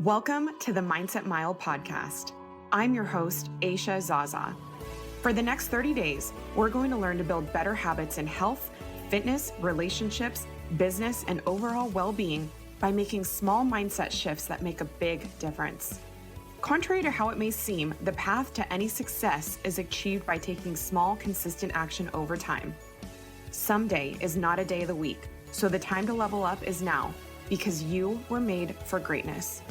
Welcome to the Mindset Mile podcast. I'm your host, Aisha Zaza. For the next 30 days, we're going to learn to build better habits in health, fitness, relationships, business, and overall well-being by making small mindset shifts that make a big difference. Contrary to how it may seem, the path to any success is achieved by taking small, consistent action over time. Someday is not a day of the week, so the time to level up is now, because you were made for greatness.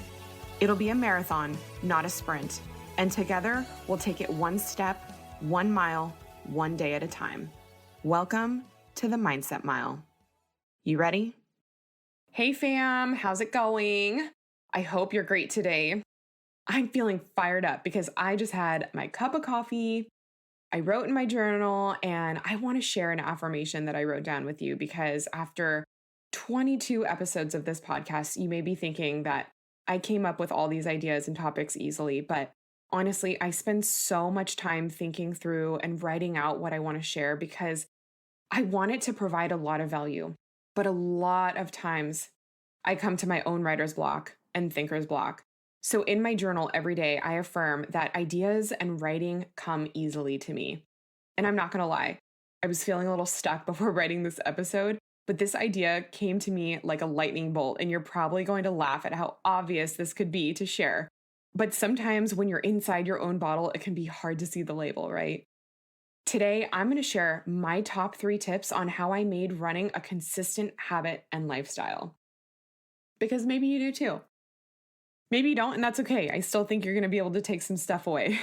It'll be a marathon, not a sprint, and together we'll take it one step, 1 mile, one day at a time. Welcome to the Mindset Mile. You ready? Hey fam, how's it going? I hope you're great today. I'm feeling fired up because I just had my cup of coffee. I wrote in my journal and I want to share an affirmation that I wrote down with you because after 22 episodes of this podcast, you may be thinking that I came up with all these ideas and topics easily, but honestly, I spend so much time thinking through and writing out what I want to share because I want it to provide a lot of value. But a lot of times I come to my own writer's block and thinker's block. So in my journal every day, I affirm that ideas and writing come easily to me. And I'm not going to lie, I was feeling a little stuck before writing this episode, but this idea came to me like a lightning bolt, and you're probably going to laugh at how obvious this could be to share. But sometimes when you're inside your own bottle, it can be hard to see the label, right? Today, I'm going to share my top 3 tips on how I made running a consistent habit and lifestyle. Because maybe you do too. Maybe you don't, and that's okay. I still think you're going to be able to take some stuff away.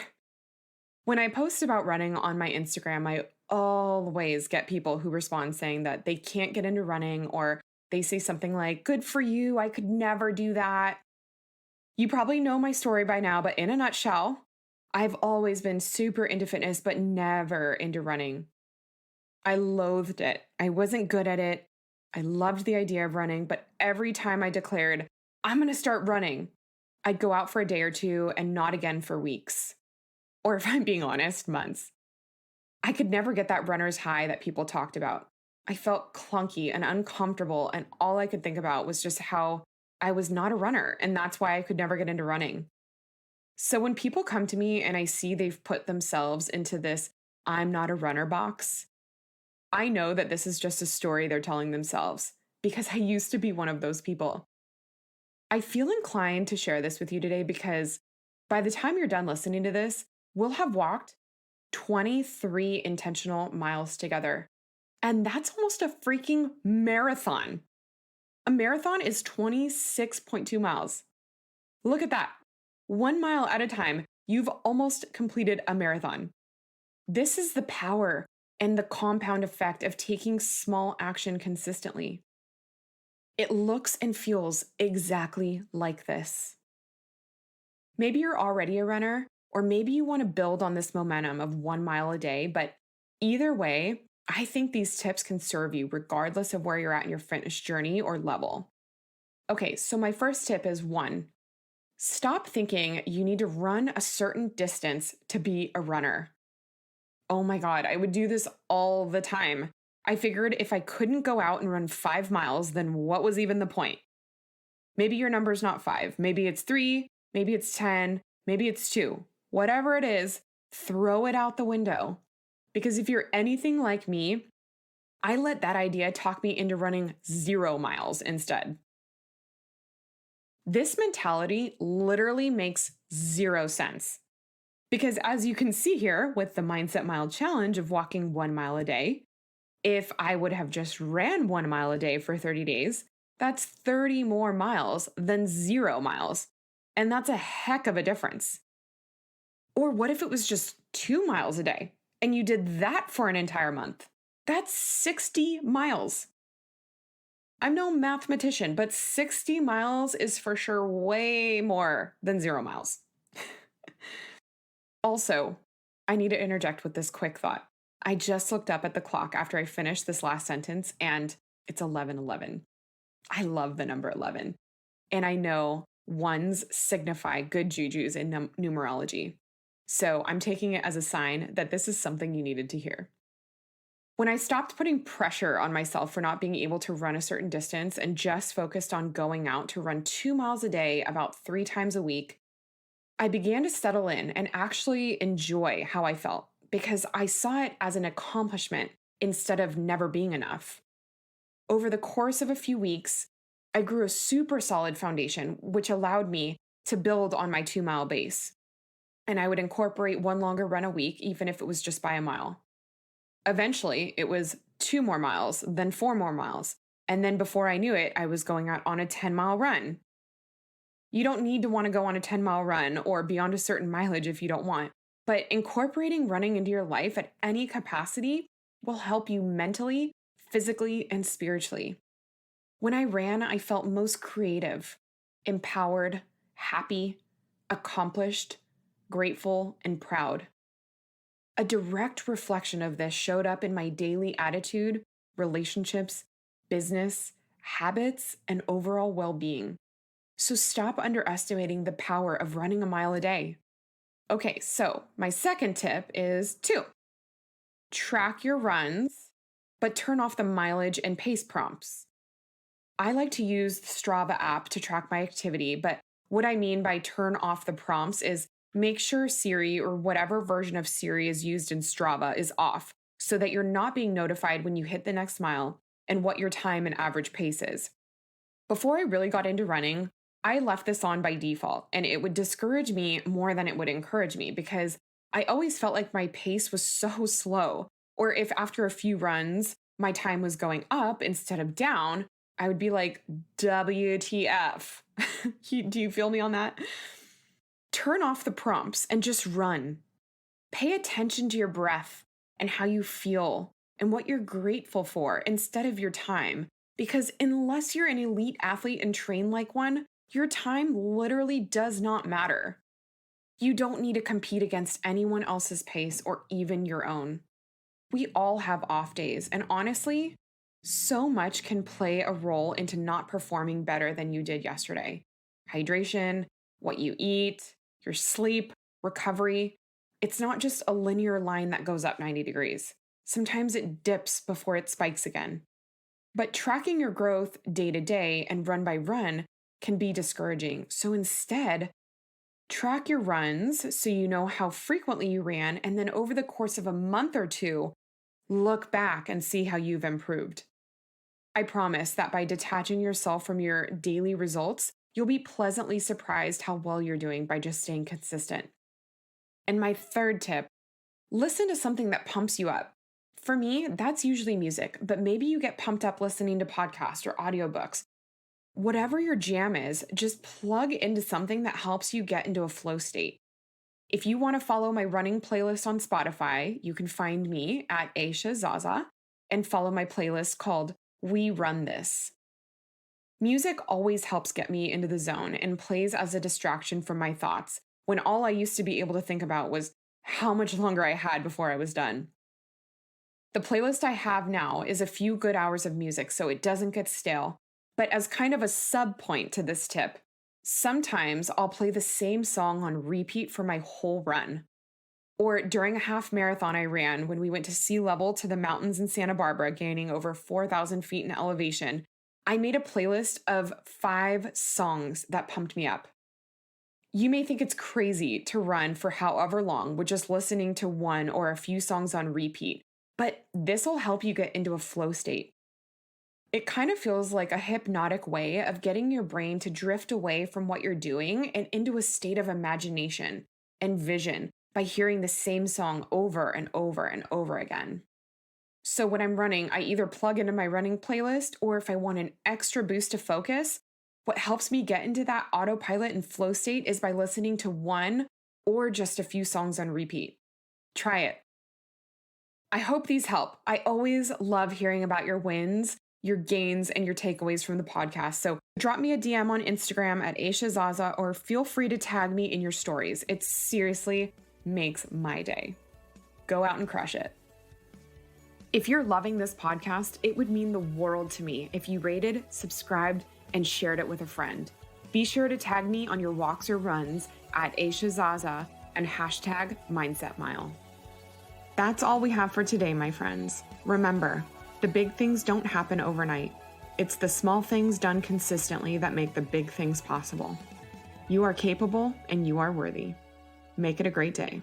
When I post about running on my Instagram, I always get people who respond saying that they can't get into running, or they say something like, "Good for you, I could never do that." You probably know my story by now, but in a nutshell, I've always been super into fitness, but never into running. I loathed it. I wasn't good at it. I loved the idea of running, but every time I declared, I'm going to start running, I'd go out for a day or two and not again for weeks. Or if I'm being honest, months. I could never get that runner's high that people talked about. I felt clunky and uncomfortable, and all I could think about was just how I was not a runner, and that's why I could never get into running. So when people come to me and I see they've put themselves into this "I'm not a runner" box, I know that this is just a story they're telling themselves, because I used to be one of those people. I feel inclined to share this with you today because by the time you're done listening to this, we'll have walked 23 intentional miles together. And that's almost a freaking marathon. A marathon is 26.2 miles. Look at that. 1 mile at a time, you've almost completed a marathon. This is the power and the compound effect of taking small action consistently. It looks and feels exactly like this. Maybe you're already a runner, or maybe you want to build on this momentum of 1 mile a day, but either way, I think these tips can serve you regardless of where you're at in your fitness journey or level. Okay, so my first tip is 1, stop thinking you need to run a certain distance to be a runner. Oh my God, I would do this all the time. I figured if I couldn't go out and run 5 miles, then what was even the point? Maybe your number's not 5, maybe it's 3, maybe it's 10, maybe it's 2. Whatever it is, throw it out the window. Because if you're anything like me, I let that idea talk me into running 0 miles instead. This mentality literally makes 0 sense. Because as you can see here with the Mindset Mile challenge of walking 1 mile a day, if I would have just ran 1 mile a day for 30 days, that's 30 more miles than 0 miles. And that's a heck of a difference. Or what if it was just 2 miles a day and you did that for an entire month? That's 60 miles. I'm no mathematician, but 60 miles is for sure way more than 0 miles. Also, I need to interject with this quick thought. I just looked up at the clock after I finished this last sentence and it's 11:11. I love the number 11. And I know ones signify good jujus in numerology. So I'm taking it as a sign that this is something you needed to hear. When I stopped putting pressure on myself for not being able to run a certain distance and just focused on going out to run 2 miles a day about 3 times a week, I began to settle in and actually enjoy how I felt because I saw it as an accomplishment instead of never being enough. Over the course of a few weeks, I grew a super solid foundation, which allowed me to build on my 2 mile base. And I would incorporate one longer run a week, even if it was just by a mile. Eventually, it was 2 more miles, then 4 more miles. And then before I knew it, I was going out on a 10-mile run. You don't need to want to go on a 10-mile run or beyond a certain mileage if you don't want. But incorporating running into your life at any capacity will help you mentally, physically, and spiritually. When I ran, I felt most creative, empowered, happy, accomplished, grateful, and proud. A direct reflection of this showed up in my daily attitude, relationships, business, habits, and overall well-being. So stop underestimating the power of running a mile a day. Okay, so my second tip is 2. Track your runs, but turn off the mileage and pace prompts. I like to use the Strava app to track my activity, but what I mean by turn off the prompts is make sure Siri or whatever version of Siri is used in Strava is off so that you're not being notified when you hit the next mile and what your time and average pace is. Before I really got into running, I left this on by default, and it would discourage me more than it would encourage me because I always felt like my pace was so slow. Or if after a few runs, my time was going up instead of down, I would be like, WTF. Do you feel me on that? Turn off the prompts and just run. Pay attention to your breath and how you feel and what you're grateful for instead of your time. Because unless you're an elite athlete and train like one, your time literally does not matter. You don't need to compete against anyone else's pace or even your own. We all have off days, and honestly, so much can play a role into not performing better than you did yesterday. Hydration, what you eat, your sleep, recovery. It's not just a linear line that goes up 90 degrees. Sometimes it dips before it spikes again. But tracking your growth day to day and run by run can be discouraging. So instead, track your runs so you know how frequently you ran, and then over the course of a month or two, look back and see how you've improved. I promise that by detaching yourself from your daily results, you'll be pleasantly surprised how well you're doing by just staying consistent. And my third tip, listen to something that pumps you up. For me, that's usually music, but maybe you get pumped up listening to podcasts or audiobooks. Whatever your jam is, just plug into something that helps you get into a flow state. If you want to follow my running playlist on Spotify, you can find me at Aisha Zaza and follow my playlist called We Run This. Music always helps get me into the zone and plays as a distraction from my thoughts when all I used to be able to think about was how much longer I had before I was done. The playlist I have now is a few good hours of music so it doesn't get stale. But as kind of a sub point to this tip, sometimes I'll play the same song on repeat for my whole run. Or during a half marathon I ran when we went to sea level to the mountains in Santa Barbara, gaining over 4,000 feet in elevation, I made a playlist of 5 songs that pumped me up. You may think it's crazy to run for however long with just listening to one or a few songs on repeat, but this will help you get into a flow state. It kind of feels like a hypnotic way of getting your brain to drift away from what you're doing and into a state of imagination and vision by hearing the same song over and over and over again. So when I'm running, I either plug into my running playlist, or if I want an extra boost to focus, what helps me get into that autopilot and flow state is by listening to one or just a few songs on repeat. Try it. I hope these help. I always love hearing about your wins, your gains, and your takeaways from the podcast. So drop me a DM on Instagram at Aisha Zaza, or feel free to tag me in your stories. It seriously makes my day. Go out and crush it. If you're loving this podcast, it would mean the world to me if you rated, subscribed, and shared it with a friend. Be sure to tag me on your walks or runs at Aisha Zaza and hashtag Mindset Mile. That's all we have for today, my friends. Remember, the big things don't happen overnight. It's the small things done consistently that make the big things possible. You are capable and you are worthy. Make it a great day.